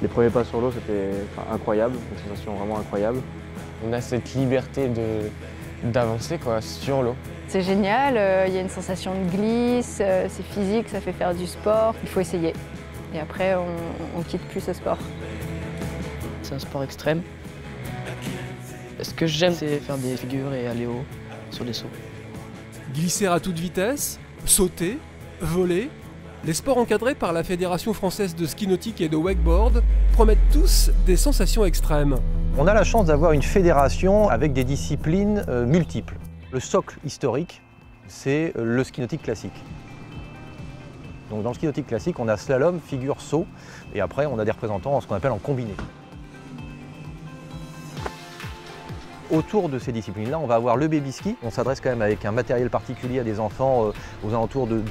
Les premiers pas sur l'eau, c'était incroyable, une sensation vraiment incroyable. On a cette liberté d'avancer sur l'eau. C'est génial, il y a une sensation de glisse, c'est physique, ça fait faire du sport. Il faut essayer. Et après, on quitte plus ce sport. C'est un sport extrême. Ce que j'aime, c'est faire des figures et aller haut sur des sauts. Glisser à toute vitesse, sauter, voler, les sports encadrés par la Fédération française de ski nautique et de wakeboard promettent tous des sensations extrêmes. On a la chance d'avoir une fédération avec des disciplines multiples. Le socle historique, c'est le ski nautique classique. Donc dans le ski nautique classique, on a slalom, figure, saut, et après on a des représentants en ce qu'on appelle en combiné. Autour de ces disciplines-là, on va avoir le baby ski. On s'adresse quand même avec un matériel particulier à des enfants aux alentours de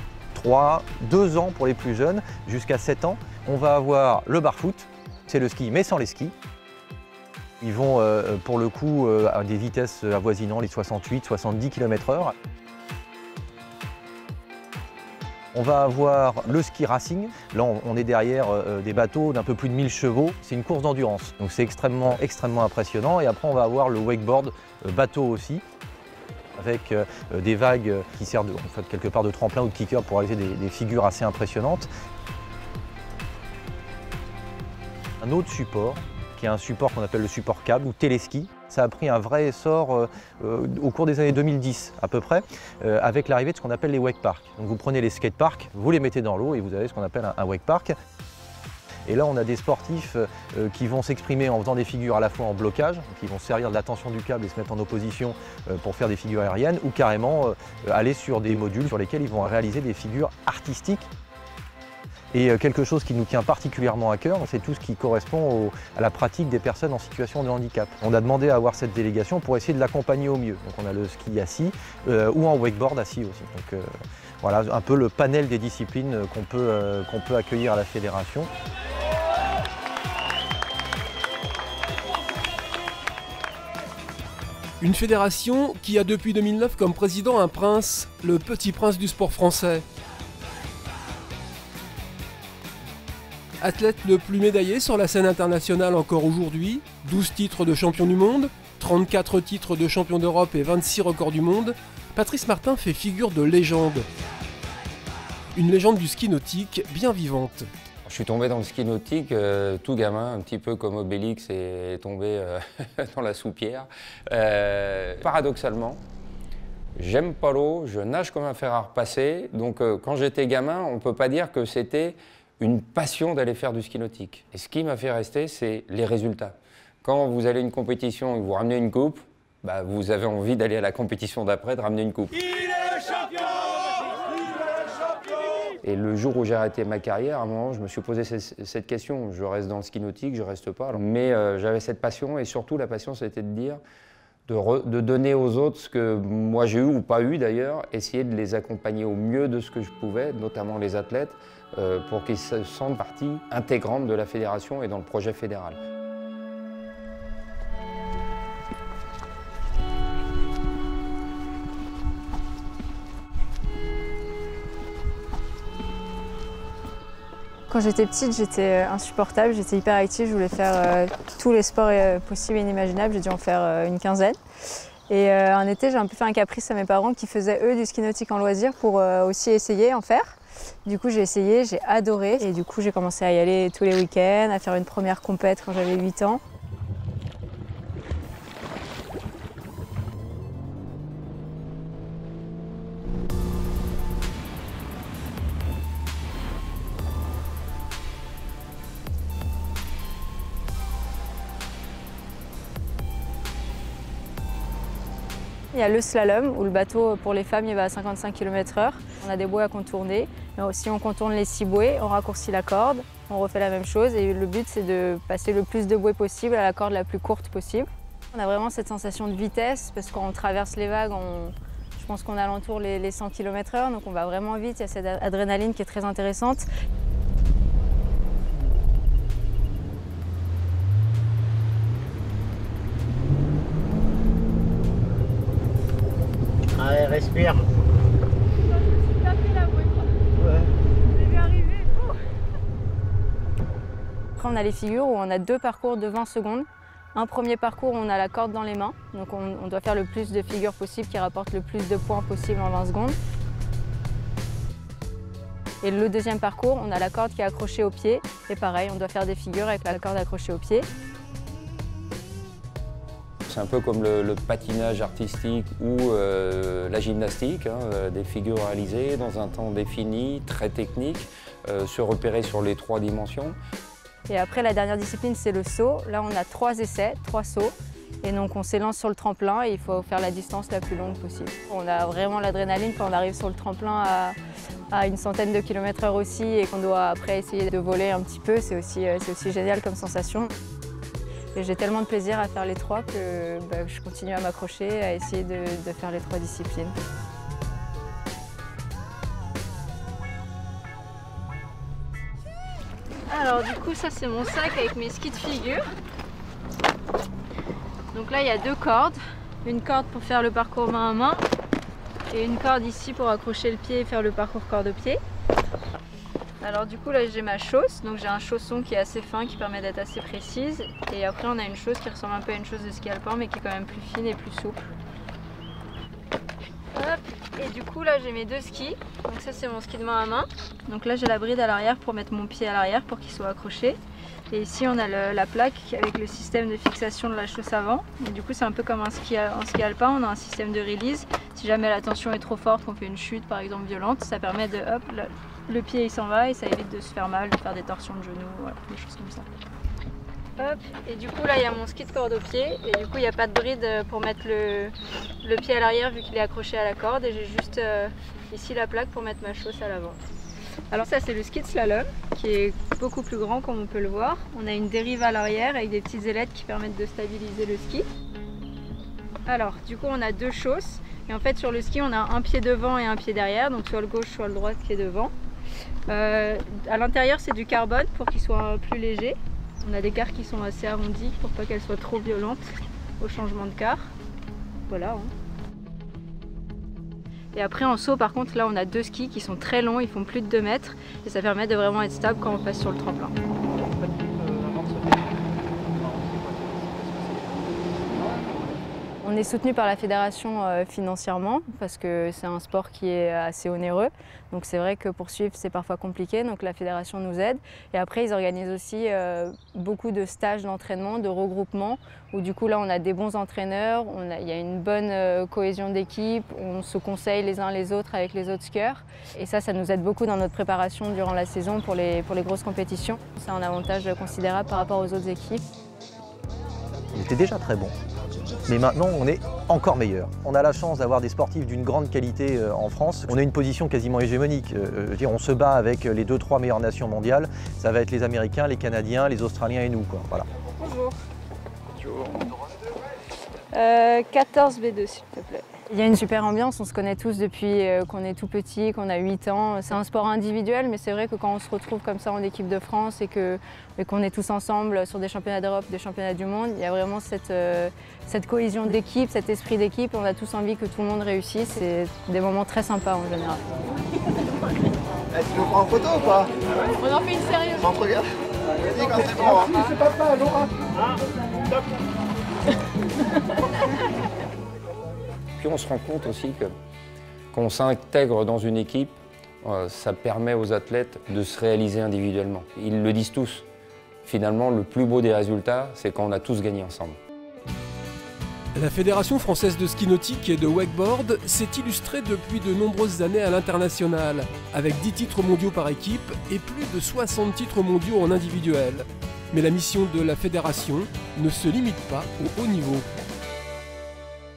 2 ans pour les plus jeunes, jusqu'à 7 ans. On va avoir le barfoot, c'est le ski mais sans les skis. Ils vont pour le coup à des vitesses avoisinant les 68-70 km/h. On va avoir le ski racing. Là, on est derrière des bateaux d'un peu plus de 1000 chevaux. C'est une course d'endurance, donc c'est extrêmement impressionnant. Et après, on va avoir le wakeboard, bateau aussi, avec des vagues qui servent en fait, quelque part de tremplin ou de kicker pour réaliser des figures assez impressionnantes. Un autre support, qui est un support qu'on appelle le support câble ou téléski. Ça a pris un vrai essor au cours des années 2010 à peu près, avec l'arrivée de ce qu'on appelle les wakeparks. Donc vous prenez les skateparks, vous les mettez dans l'eau et vous avez ce qu'on appelle un wakepark. Et là on a des sportifs qui vont s'exprimer en faisant des figures à la fois en blocage, qui vont servir de la tension du câble et se mettre en opposition pour faire des figures aériennes, ou carrément aller sur des modules sur lesquels ils vont réaliser des figures artistiques. Et quelque chose qui nous tient particulièrement à cœur, c'est tout ce qui correspond à la pratique des personnes en situation de handicap. On a demandé à avoir cette délégation pour essayer de l'accompagner au mieux. Donc on a le ski assis ou en wakeboard assis aussi. Donc voilà un peu le panel des disciplines qu'on peut accueillir à la fédération. Une fédération qui a depuis 2009 comme président un prince, le petit prince du sport français. Athlète le plus médaillé sur la scène internationale encore aujourd'hui, 12 titres de champion du monde, 34 titres de champion d'Europe et 26 records du monde, Patrice Martin fait figure de légende. Une légende du ski nautique bien vivante. Je suis tombé dans le ski nautique tout gamin, un petit peu comme Obélix est tombé dans la soupière. Paradoxalement, j'aime pas l'eau, je nage comme un fer à repasser, donc quand j'étais gamin, on ne peut pas dire que c'était une passion d'aller faire du ski nautique. Et ce qui m'a fait rester, c'est les résultats. Quand vous allez à une compétition et que vous ramenez une coupe, bah, vous avez envie d'aller à la compétition d'après, de ramener une coupe. Il est le champion! Il est le champion! Et le jour où j'ai arrêté ma carrière, à un moment, je me suis posé cette question. Je reste dans le ski nautique, je reste pas. Mais j'avais cette passion, et surtout la passion, c'était de dire, de donner aux autres ce que moi j'ai eu ou pas eu d'ailleurs, essayer de les accompagner au mieux de ce que je pouvais, notamment les athlètes, pour qu'ils se sentent partie intégrante de la fédération et dans le projet fédéral. Quand j'étais petite, j'étais insupportable, j'étais hyper active, je voulais faire tous les sports possibles et inimaginables, j'ai dû en faire une quinzaine. Et un été, j'ai un peu fait un caprice à mes parents qui faisaient eux du ski nautique en loisir pour aussi essayer en faire. Du coup, j'ai essayé, j'ai adoré et du coup, j'ai commencé à y aller tous les week-ends, à faire une première compète quand j'avais 8 ans. Il y a le slalom où le bateau pour les femmes il va à 55 km/h. On a des bouées à contourner, mais aussi on contourne les 6 bouées, on raccourcit la corde, on refait la même chose et le but c'est de passer le plus de bouées possible à la corde la plus courte possible. On a vraiment cette sensation de vitesse parce qu'on traverse les vagues, je pense qu'on a alentour les 100 km/h, donc on va vraiment vite, il y a cette adrénaline qui est très intéressante. Allez, respire. Je me suis tapé la bouée. Ouais. Je vais arriver. Après, on a les figures où on a 2 parcours de 20 secondes. Un premier parcours où on a la corde dans les mains, donc on doit faire le plus de figures possible qui rapportent le plus de points possible en 20 secondes. Et le deuxième parcours, on a la corde qui est accrochée au pied, et pareil, on doit faire des figures avec la corde accrochée au pied. C'est un peu comme le patinage artistique ou la gymnastique, hein, des figures réalisées dans un temps défini, très technique, se repérer sur les 3 dimensions. Et après, la dernière discipline, c'est le saut. Là, on a 3 essais, 3 sauts. Et donc, on s'élance sur le tremplin et il faut faire la distance la plus longue possible. On a vraiment l'adrénaline quand on arrive sur le tremplin à une centaine de kilomètres/heure aussi et qu'on doit après essayer de voler un petit peu. C'est aussi génial comme sensation. Et j'ai tellement de plaisir à faire les 3 que je continue à m'accrocher, à essayer de faire les 3 disciplines. Alors du coup, ça c'est mon sac avec mes skis de figure. Donc là, il y a 2 cordes. Une corde pour faire le parcours main à main et une corde ici pour accrocher le pied et faire le parcours corde-pied. Alors du coup, là j'ai ma chausse. Donc j'ai un chausson qui est assez fin, qui permet d'être assez précise. Et après, on a une chausse qui ressemble un peu à une chausse de ski alpin, mais qui est quand même plus fine et plus souple. Hop. Et du coup, là j'ai mes 2 skis. Donc ça, c'est mon ski de main à main. Donc là, j'ai la bride à l'arrière pour mettre mon pied à l'arrière pour qu'il soit accroché. Et ici, on a la plaque avec le système de fixation de la chausse avant. Et du coup, c'est un peu comme en ski alpin, on a un système de release. Si jamais la tension est trop forte, qu'on fait une chute par exemple violente, ça permet de, hop, le pied il s'en va et ça évite de se faire mal, de faire des torsions de genoux, voilà, des choses comme ça. Hop, et du coup là il y a mon ski de corde au pied et du coup il n'y a pas de bride pour mettre le pied à l'arrière vu qu'il est accroché à la corde et j'ai juste ici la plaque pour mettre ma chausse à l'avant. Alors ça c'est le ski de slalom qui est beaucoup plus grand comme on peut le voir. On a une dérive à l'arrière avec des petites ailettes qui permettent de stabiliser le ski. Alors du coup on a 2 chausses et en fait sur le ski on a un pied devant et un pied derrière, donc soit le gauche soit le droit qui est devant. À l'intérieur c'est du carbone pour qu'il soit plus léger. On a des quarts qui sont assez arrondis pour pas qu'elles soient trop violentes au changement de quart. Voilà. Et après en saut par contre là on a 2 skis qui sont très longs, ils font plus de 2 mètres et ça permet de vraiment être stable quand on passe sur le tremplin. On est soutenu par la fédération financièrement parce que c'est un sport qui est assez onéreux. Donc c'est vrai que pour suivre c'est parfois compliqué, donc la fédération nous aide. Et après ils organisent aussi beaucoup de stages d'entraînement, de regroupement, où du coup là on a des bons entraîneurs, il y a une bonne cohésion d'équipe, on se conseille les uns les autres avec les autres skieurs. Et ça nous aide beaucoup dans notre préparation durant la saison pour les grosses compétitions. C'est un avantage considérable par rapport aux autres équipes. Il était déjà très bon. Mais maintenant, on est encore meilleur. On a la chance d'avoir des sportifs d'une grande qualité en France. On a une position quasiment hégémonique. Je veux dire, on se bat avec les 2-3 meilleures nations mondiales. Ça va être les Américains, les Canadiens, les Australiens et nous, quoi. Voilà. Bonjour. 14 B2 s'il te plaît. Il y a une super ambiance, on se connaît tous depuis qu'on est tout petit, qu'on a 8 ans. C'est un sport individuel, mais c'est vrai que quand on se retrouve comme ça en équipe de France et qu'on est tous ensemble sur des championnats d'Europe, des championnats du monde, il y a vraiment cette cohésion d'équipe, cet esprit d'équipe. On a tous envie que tout le monde réussisse. C'est des moments très sympas en général. Tu nous prends en photo ou pas? On en fait une sérieuse. On te regarde. Vas-y quand c'est bon. C'est papa, Laura. Puis on se rend compte aussi que quand on s'intègre dans une équipe, ça permet aux athlètes de se réaliser individuellement. Ils le disent tous. Finalement, le plus beau des résultats, c'est quand on a tous gagné ensemble. La Fédération française de ski nautique et de wakeboard s'est illustrée depuis de nombreuses années à l'international, avec 10 titres mondiaux par équipe et plus de 60 titres mondiaux en individuel. Mais la mission de la fédération ne se limite pas au haut niveau.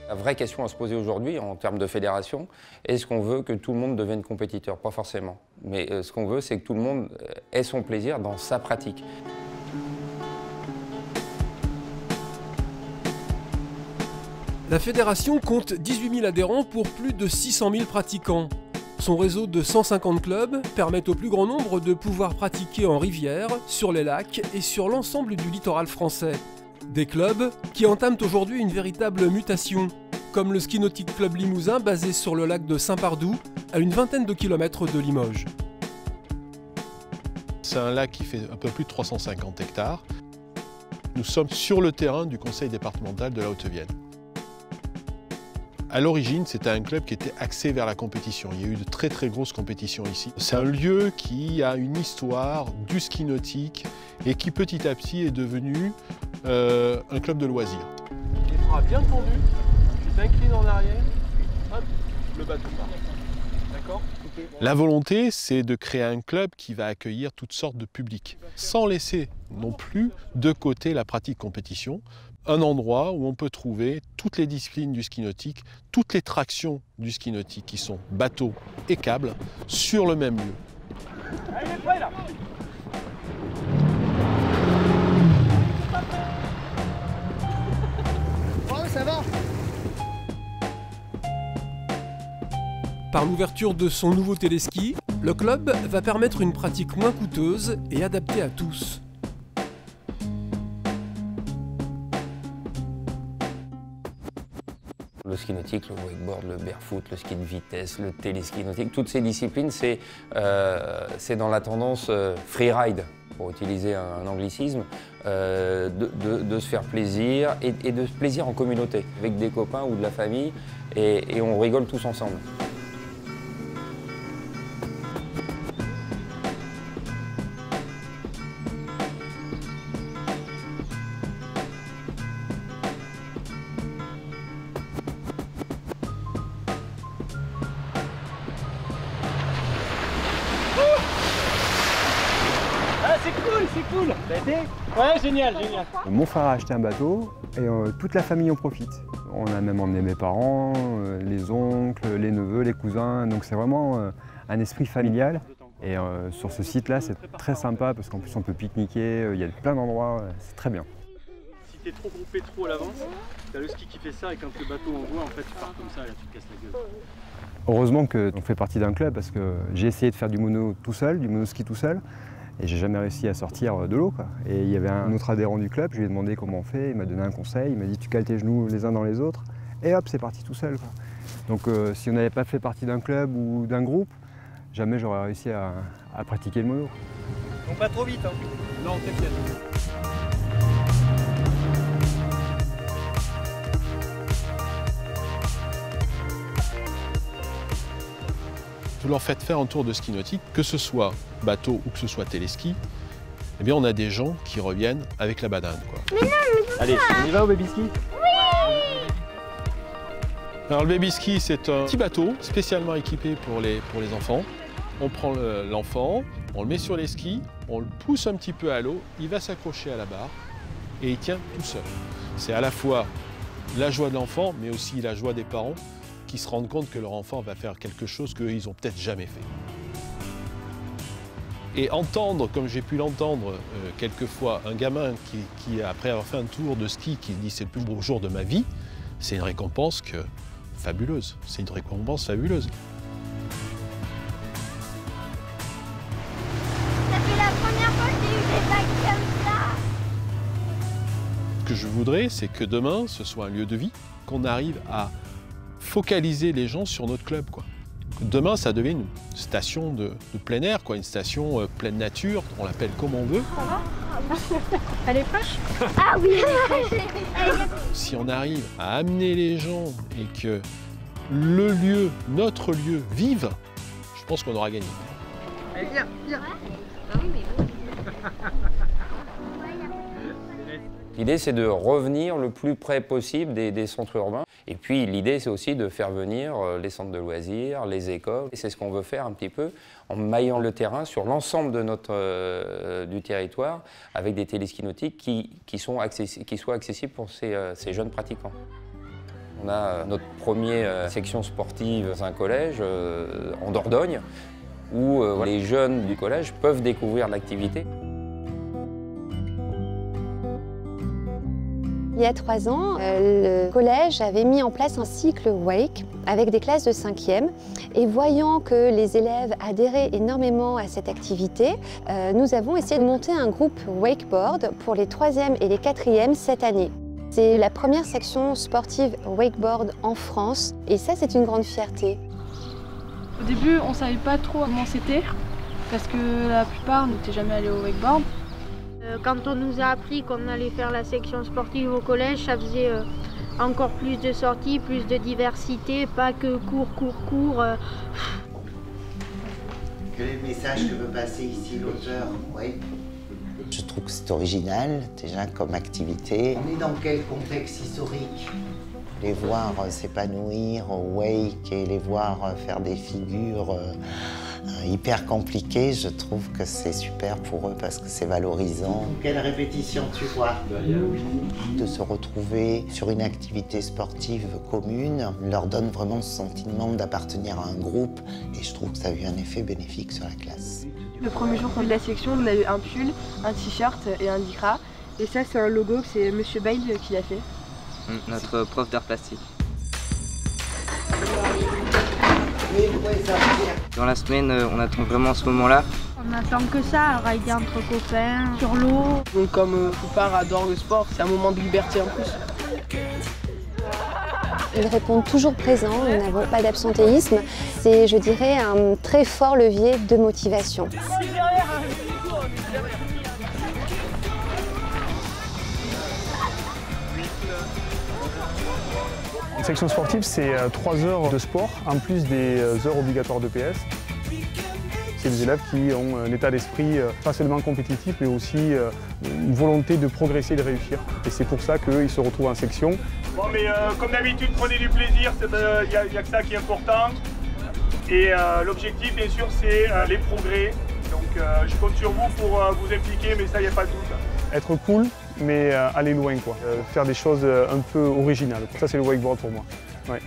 La vraie question à se poser aujourd'hui en termes de fédération, est-ce qu'on veut que tout le monde devienne compétiteur? Pas forcément. Mais ce qu'on veut, c'est que tout le monde ait son plaisir dans sa pratique. La fédération compte 18 000 adhérents pour plus de 600 000 pratiquants. Son réseau de 150 clubs permet au plus grand nombre de pouvoir pratiquer en rivière, sur les lacs et sur l'ensemble du littoral français. Des clubs qui entament aujourd'hui une véritable mutation, comme le Ski Nautique Club Limousin basé sur le lac de Saint-Pardoux, à une vingtaine de kilomètres de Limoges. c'est un lac qui fait un peu plus de 350 hectares. Nous sommes sur le terrain du conseil départemental de la Haute-Vienne. À l'origine, c'était un club qui était axé vers la compétition. Il y a eu de très très grosses compétitions ici. C'est un lieu qui a une histoire du ski nautique et qui petit à petit est devenu un club de loisirs. Les bras bien tendus, tu t'inclines en arrière, hop, le bateau part. D'accord ? La volonté, c'est de créer un club qui va accueillir toutes sortes de publics, sans laisser non plus de côté la pratique compétition. Un endroit où on peut trouver toutes les disciplines du ski nautique, toutes les tractions du ski nautique qui sont bateau et câble sur le même lieu. Allez, il est prêt là. Oh, ça va. Par l'ouverture de son nouveau téléski, le club va permettre une pratique moins coûteuse et adaptée à tous. Le ski nautique, le wakeboard, le barefoot, le ski de vitesse, le téléski nautique, toutes ces disciplines, c'est dans la tendance freeride, pour utiliser un anglicisme, de se faire plaisir et de se plaisir en communauté, avec des copains ou de la famille, et on rigole tous ensemble. C'est cool. Ça a été ? Ouais, génial, génial. Mon frère a acheté un bateau et toute la famille en profite. On a même emmené mes parents, les oncles, les neveux, les cousins. Donc c'est vraiment un esprit familial. Et sur ce site-là, c'est très sympa parce qu'en plus on peut pique-niquer, il y a plein d'endroits, c'est très bien. Si t'es trop groupé trop à l'avance, t'as le ski qui fait ça et quand le bateau envoie, en fait tu pars comme ça et là tu te casses la gueule. Heureusement qu'on fait partie d'un club parce que j'ai essayé de faire du mono tout seul, du monoski tout seul. Et j'ai jamais réussi à sortir de l'eau. Et il y avait un autre adhérent du club, je lui ai demandé comment on fait, il m'a donné un conseil, il m'a dit tu cales tes genoux les uns dans les autres, et hop, c'est parti tout seul. Donc si on n'avait pas fait partie d'un club ou d'un groupe, jamais j'aurais réussi à pratiquer le mono. Donc pas trop vite, hein. Non, t'inquiète. Vous leur faites faire un tour de ski nautique, que ce soit bateau ou que ce soit téléski, eh bien on a des gens qui reviennent avec la badinde, quoi. Mais non, mais allez, on y va au baby ski? Oui. Alors le baby ski, c'est un petit bateau spécialement équipé pour les enfants. On prend l'enfant, on le met sur les skis, on le pousse un petit peu à l'eau, il va s'accrocher à la barre et il tient tout seul. C'est à la fois la joie de l'enfant, mais aussi la joie des parents qui se rendent compte que leur enfant va faire quelque chose qu'eux, ils n'ont peut-être jamais fait. Et entendre, comme j'ai pu l'entendre quelquefois, un gamin qui, après avoir fait un tour de ski, qui dit « c'est le plus beau jour de ma vie », c'est une récompense fabuleuse. C'est une récompense fabuleuse. Ça fait la première fois que j'ai eu des vagues comme ça. Ce que je voudrais, c'est que demain, ce soit un lieu de vie, qu'on arrive à focaliser les gens sur notre club, quoi. Demain, ça devient une station de plein air, quoi, une station pleine nature, on l'appelle comme on veut. Ça va? Elle est fraîche? Ah oui, elle est fraîche. Si on arrive à amener les gens et que le lieu, notre lieu, vive, je pense qu'on aura gagné. Allez, viens, viens. Ah oui, mais bon. L'idée, c'est de revenir le plus près possible des centres urbains. Et puis, l'idée, c'est aussi de faire venir les centres de loisirs, les écoles. Et c'est ce qu'on veut faire un petit peu en maillant le terrain sur l'ensemble de du territoire avec des téléskis nautiques qui soient accessibles pour ces jeunes pratiquants. On a notre première section sportive dans un collège en Dordogne où les jeunes du collège peuvent découvrir l'activité. Il y a 3 ans, le collège avait mis en place un cycle wake avec des classes de 5e. Et voyant que les élèves adhéraient énormément à cette activité, nous avons essayé de monter un groupe wakeboard pour les 3e et les 4e cette année. C'est la première section sportive wakeboard en France et ça, c'est une grande fierté. Au début, on ne savait pas trop comment c'était. parce que la plupart n'étaient jamais allés au wakeboard. Quand on nous a appris qu'on allait faire la section sportive au collège, ça faisait encore plus de sorties, plus de diversité, pas que cours. Quel est le message que veut passer ici l'auteur? Oui. Je trouve que c'est original, déjà, comme activité. On est dans quel contexte historique? Les voir s'épanouir au wake et les voir faire des figures hyper compliquées, je trouve que c'est super pour eux parce que c'est valorisant. Quelle répétition tu vois? De se retrouver sur une activité sportive commune leur donne vraiment ce sentiment d'appartenir à un groupe et je trouve que ça a eu un effet bénéfique sur la classe. Le premier jour qu'on a eu la section, on a eu un pull, un t-shirt et un lycra. Et ça, c'est un logo que c'est Monsieur Bail qui l'a fait. Notre prof d'art plastique. Dans la semaine, on attend vraiment ce moment-là. On attend que ça, rider entre copains, sur l'eau. Donc comme Poupard adore le sport, c'est un moment de liberté en plus. Ils répondent toujours présents, nous n'avons pas d'absentéisme. C'est, je dirais, un très fort levier de motivation. Une section sportive, c'est 3 heures de sport, en plus des heures obligatoires de PS. C'est des élèves qui ont un état d'esprit pas seulement compétitif, mais aussi une volonté de progresser et de réussir. Et c'est pour ça qu'ils se retrouvent en section. Bon, mais comme d'habitude, prenez du plaisir, il n'y a que ça qui est important. Et l'objectif, bien sûr, c'est les progrès. Donc je compte sur vous pour vous impliquer, mais ça, il n'y a pas de doute. Être cool, mais aller loin, quoi. Faire des choses un peu originales. Ça, c'est le wakeboard pour moi. Ouais.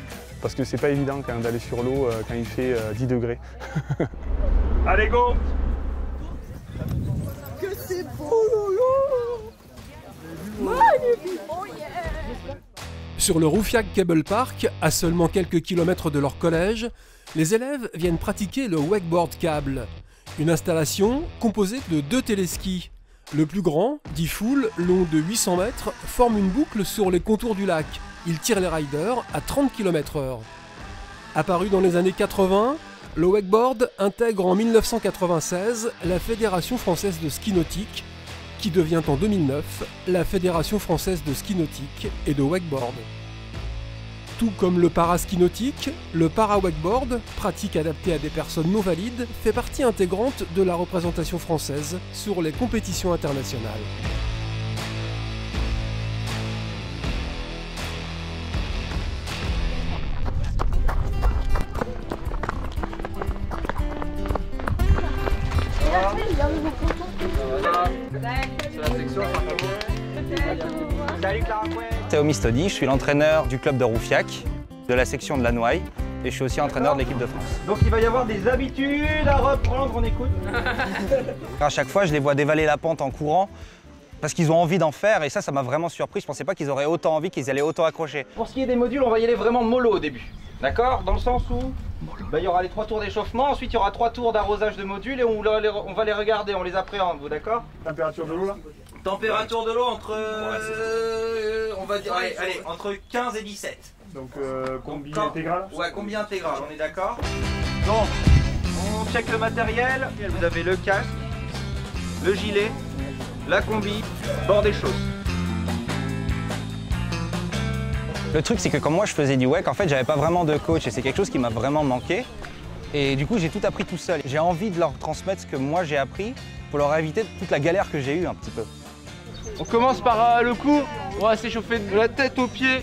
Parce que c'est pas évident d'aller sur l'eau quand il fait 10 degrés. Allez, go! Que c'est beau, Lolo! Magnifique! Oh yeah! Sur le Roufiac Cable Park, à seulement quelques kilomètres de leur collège, les élèves viennent pratiquer le wakeboard câble. Une installation composée de 2 téléskis. Le plus grand, dit full, long de 800 mètres, forme une boucle sur les contours du lac. Il tire les riders à 30 km/h. Apparu dans les années 80, le wakeboard intègre en 1996 la Fédération française de ski nautique, qui devient en 2009 la Fédération française de ski nautique et de wakeboard. Tout comme le para-ski nautique, le para-wakeboard, pratique adaptée à des personnes non valides, fait partie intégrante de la représentation française sur les compétitions internationales. Théo Mistodi, je suis l'entraîneur du club de Roufiac, de la section de la Noailles, et je suis aussi entraîneur de l'équipe de France. Donc il va y avoir des habitudes à reprendre, on écoute. À chaque fois, je les vois dévaler la pente en courant, parce qu'ils ont envie d'en faire, et ça m'a vraiment surpris. Je pensais pas qu'ils auraient autant envie, qu'ils allaient autant accrocher. Pour ce qui est des modules, on va y aller vraiment mollo au début. D'accord? Dans le sens où il y aura les 3 tours d'échauffement, ensuite il y aura 3 tours d'arrosage de modules et on va les regarder, on les appréhende, vous d'accord? Température de l'eau là? Température de l'eau entre, on va dire, allez, entre 15 et 17. Donc combi intégral? Ouais, combi intégral, on est d'accord? Donc, on check le matériel, vous avez le casque, le gilet, la combi, bord des chausses. Le truc, c'est que quand moi je faisais du wake, en fait, j'avais pas vraiment de coach et c'est quelque chose qui m'a vraiment manqué. Et du coup, j'ai tout appris tout seul. J'ai envie de leur transmettre ce que moi j'ai appris pour leur éviter toute la galère que j'ai eue un petit peu. On commence par le cou, on va s'échauffer de la tête aux pieds.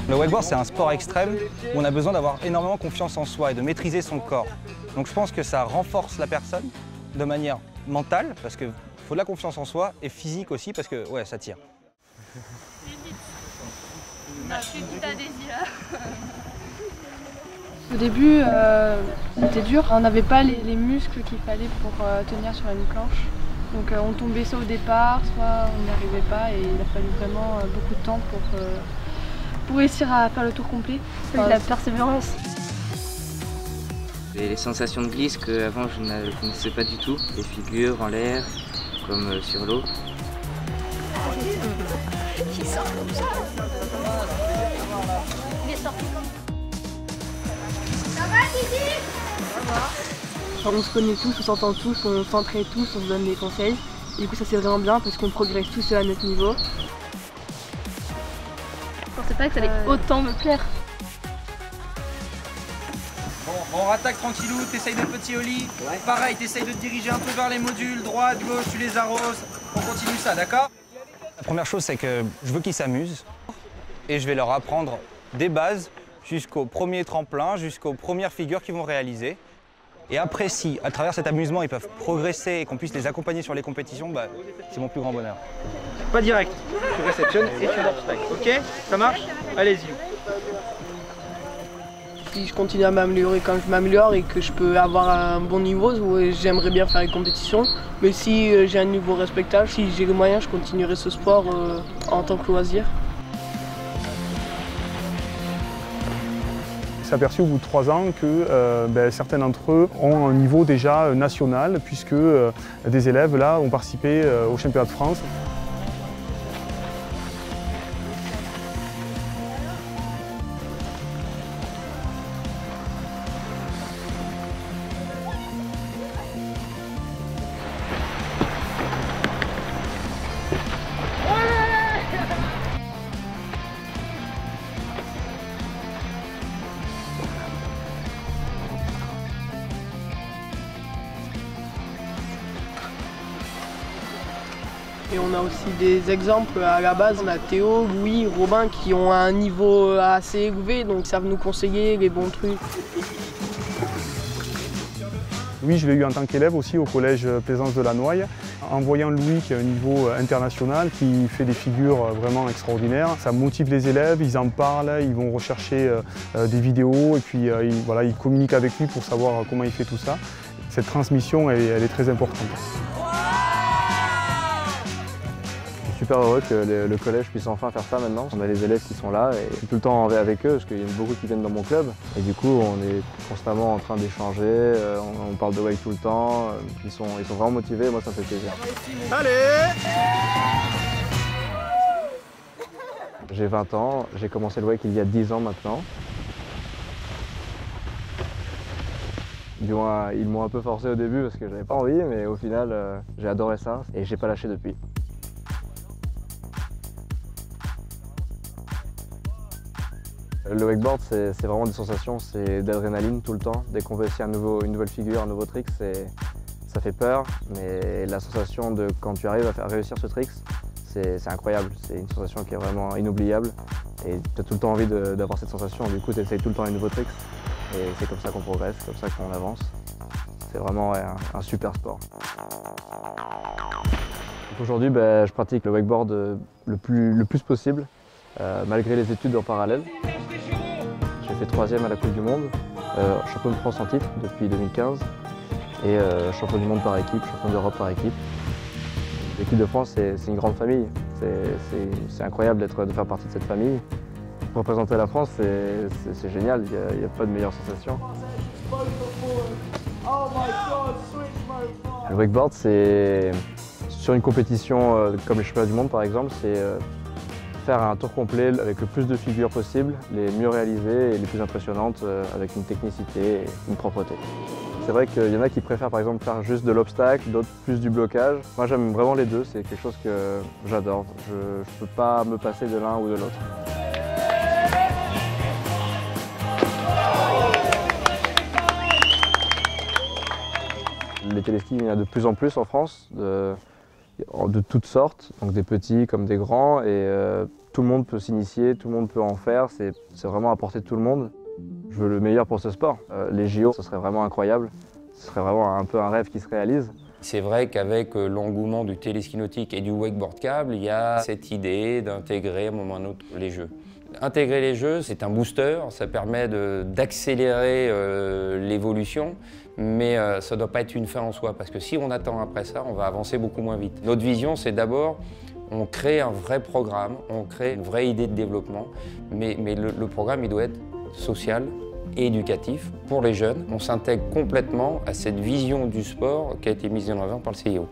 Le wakeboard, c'est un sport extrême où on a besoin d'avoir énormément confiance en soi et de maîtriser son corps. Donc je pense que ça renforce la personne de manière mentale, parce qu'il faut de la confiance en soi, et physique aussi, parce que ouais, ça tire. Au début, c'était dur. On n'avait pas les muscles qu'il fallait pour tenir sur une planche. Donc on tombait soit au départ, soit on n'y arrivait pas et il a fallu vraiment beaucoup de temps pour réussir à faire le tour complet. C'est de la persévérance. Et les sensations de glisse qu'avant je ne connaissais pas du tout. Les figures en l'air, comme sur l'eau. Il sort comme ça. Il est sorti comme ça. Ça va, Didi? On se connaît tous, on s'entend tous, on s'entraide tous, on se donne des conseils. Et du coup ça c'est vraiment bien parce qu'on progresse tous à notre niveau. Je pensais pas que ça allait autant me plaire. Bon, on rattaque tranquillou, t'essayes de petit au lit. Ouais. Pareil, t'essayes de te diriger un peu vers les modules, droite, gauche, tu les arroses. On continue ça, d'accord? La première chose, c'est que je veux qu'ils s'amusent et je vais leur apprendre des bases jusqu'au premier tremplin, jusqu'aux premières figures qu'ils vont réaliser. Et après, si, à travers cet amusement, ils peuvent progresser et qu'on puisse les accompagner sur les compétitions, bah, c'est mon plus grand bonheur. Pas direct, tu réceptionnes et tu l'obstacle. Ok? Ça marche? Allez-y. Si je continue à m'améliorer quand je m'améliore et que je peux avoir un bon niveau, j'aimerais bien faire les compétitions. Mais si j'ai un niveau respectable, si j'ai les moyens, je continuerai ce sport en tant que loisir. On s'est aperçu au bout de 3 ans que certains d'entre eux ont un niveau déjà national puisque des élèves là ont participé au championnat de France. Et on a aussi des exemples à la base, on a Théo, Louis, Robin qui ont un niveau assez élevé, donc ils savent nous conseiller les bons trucs. Louis, je l'ai eu en tant qu'élève aussi au collège Plaisance de la Noaille. En voyant Louis qui a un niveau international, qui fait des figures vraiment extraordinaires, ça motive les élèves, ils en parlent, ils vont rechercher des vidéos et puis ils communiquent avec lui pour savoir comment il fait tout ça. Cette transmission, elle est très importante. Je suis super heureux que le collège puisse enfin faire ça maintenant. On a les élèves qui sont là et je suis tout le temps avec eux parce qu'il y en a beaucoup qui viennent dans mon club. Et du coup, on est constamment en train d'échanger, on parle de wake tout le temps. Ils sont vraiment motivés et moi ça me fait plaisir. Allez! J'ai 20 ans, j'ai commencé le wake il y a 10 ans maintenant. Du moins, ils m'ont un peu forcé au début parce que j'avais pas envie, mais au final, j'ai adoré ça et j'ai pas lâché depuis. Le wakeboard, c'est vraiment des sensations, c'est d'adrénaline tout le temps. Dès qu'on veut essayer une nouvelle figure, un nouveau trick, ça fait peur. Mais la sensation de quand tu arrives à faire réussir ce trick, c'est incroyable. C'est une sensation qui est vraiment inoubliable. Et tu as tout le temps envie d'avoir cette sensation. Du coup, tu essayes tout le temps les nouveaux tricks. Et c'est comme ça qu'on progresse, c'est comme ça qu'on avance. C'est vraiment un super sport. Aujourd'hui, je pratique le wakeboard le plus possible, malgré les études en parallèle. J'ai fait 3e à la Coupe du Monde, champion de France en titre depuis 2015 et champion du monde par équipe, champion d'Europe par équipe. L'équipe de France, c'est une grande famille. C'est incroyable de faire partie de cette famille. Représenter la France, c'est génial, il n'y a pas de meilleure sensation. Le wakeboard, c'est sur une compétition comme les championnats du monde par exemple, c'est faire un tour complet avec le plus de figures possible, les mieux réalisées et les plus impressionnantes avec une technicité et une propreté. C'est vrai qu'il y en a qui préfèrent par exemple faire juste de l'obstacle, d'autres plus du blocage. Moi j'aime vraiment les deux, c'est quelque chose que j'adore. Je ne peux pas me passer de l'un ou de l'autre. Les téléskis, il y en a de plus en plus en France, de toutes sortes, donc des petits comme des grands, et tout le monde peut s'initier, tout le monde peut en faire, c'est vraiment à portée de tout le monde. Je veux le meilleur pour ce sport. Les JO, ce serait vraiment incroyable, ce serait vraiment un peu un rêve qui se réalise. C'est vrai qu'avec l'engouement du téléski nautique et du wakeboard câble, il y a cette idée d'intégrer à un moment ou à un autre les jeux. Intégrer les jeux, c'est un booster, ça permet d'accélérer l'évolution, mais ça ne doit pas être une fin en soi, parce que si on attend après ça, on va avancer beaucoup moins vite. Notre vision, c'est d'abord, on crée un vrai programme, on crée une vraie idée de développement, mais le programme, il doit être social et éducatif pour les jeunes. On s'intègre complètement à cette vision du sport qui a été mise en avant par le CIO.